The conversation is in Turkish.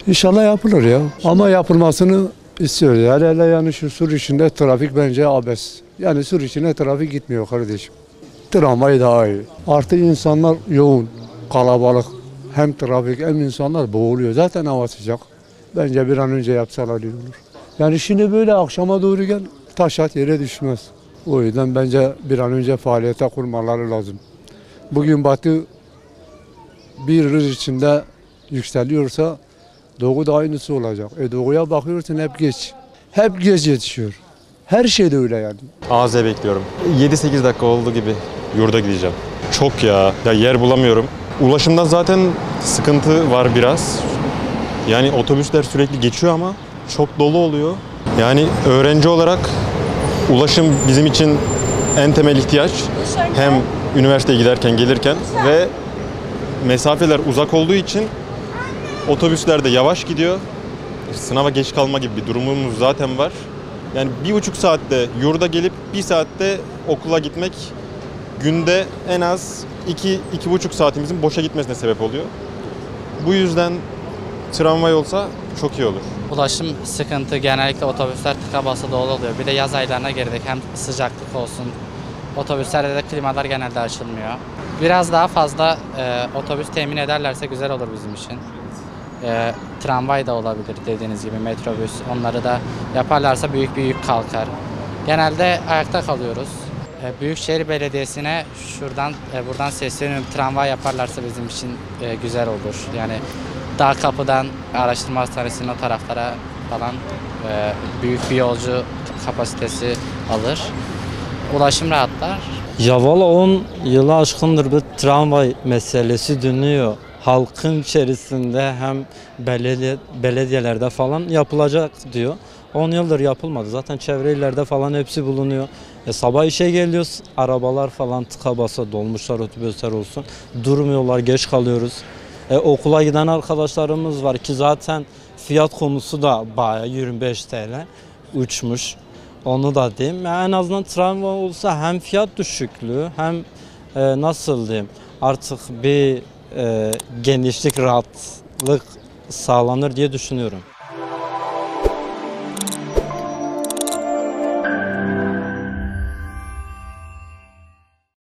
İnşallah yapılır ya. Ama yapılmasını istiyoruz. Hele yani şu Sur içinde trafik bence abes. Yani Sur içine trafik gitmiyor kardeşim. Tramvay daha iyi. Artık insanlar yoğun, kalabalık. Hem trafik hem insanlar boğuluyor. Zaten hava sıcak. Bence bir an önce yapsalar iyi olur. Yani şimdi böyle akşama doğru gel, taş at yere düşmez. O yüzden bence bir an önce faaliyete kurmaları lazım. Bugün Batı bir yıl içinde yükseliyorsa Doğu da aynısı olacak. Doğuya bakıyorsun hep geç. Hep geç yetişiyor. Her şey de öyle yani. AZ bekliyorum. 7-8 dakika oldu gibi yurda gideceğim. Çok ya. Ya yer bulamıyorum. Ulaşımda zaten sıkıntı var biraz. Yani otobüsler sürekli geçiyor ama çok dolu oluyor. Yani öğrenci olarak ulaşım bizim için en temel ihtiyaç. Hem üniversiteye giderken gelirken ve mesafeler uzak olduğu için otobüsler de yavaş gidiyor. Sınava geç kalma gibi bir durumumuz zaten var. Yani 1,5 saatte yurda gelip 1 saatte okula gitmek günde en az 2-2,5 saatimizin boşa gitmesine sebep oluyor. Bu yüzden tramvay olsa çok iyi olur. Ulaşım sıkıntı, genellikle otobüsler tıka basa dolu oluyor. Bir de yaz aylarına girdik, hem sıcaklık olsun. Otobüslerde de klimalar genelde açılmıyor. Biraz daha fazla otobüs temin ederlerse güzel olur bizim için. Tramvay da olabilir dediğiniz gibi, metrobüs, onları da yaparlarsa büyük bir yük kalkar. Genelde ayakta kalıyoruz. Büyükşehir Belediyesi'ne buradan sesleniyorum, tramvay yaparlarsa bizim için güzel olur. Yani Dağkapı'dan Araştırma Hastanesi'nin o taraflara falan büyük bir yolcu kapasitesi alır. Ulaşım rahatlar. Ya valla 10 yılı aşkındır bu tramvay meselesi dönüyor. Halkın içerisinde hem belediyelerde falan yapılacak diyor. 10 yıldır yapılmadı. Zaten çevre illerde falan hepsi bulunuyor. Sabah işe geliyoruz. Arabalar falan tıka basa, dolmuşlar, otobüsler olsun. Durmuyorlar, geç kalıyoruz. Okula giden arkadaşlarımız var ki zaten fiyat konusu da bayağı 25 TL uçmuş. Onu da diyeyim. En azından tramvay olsa hem fiyat düşüklüğü hem nasıl diyeyim artık bir genişlik, rahatlık sağlanır diye düşünüyorum.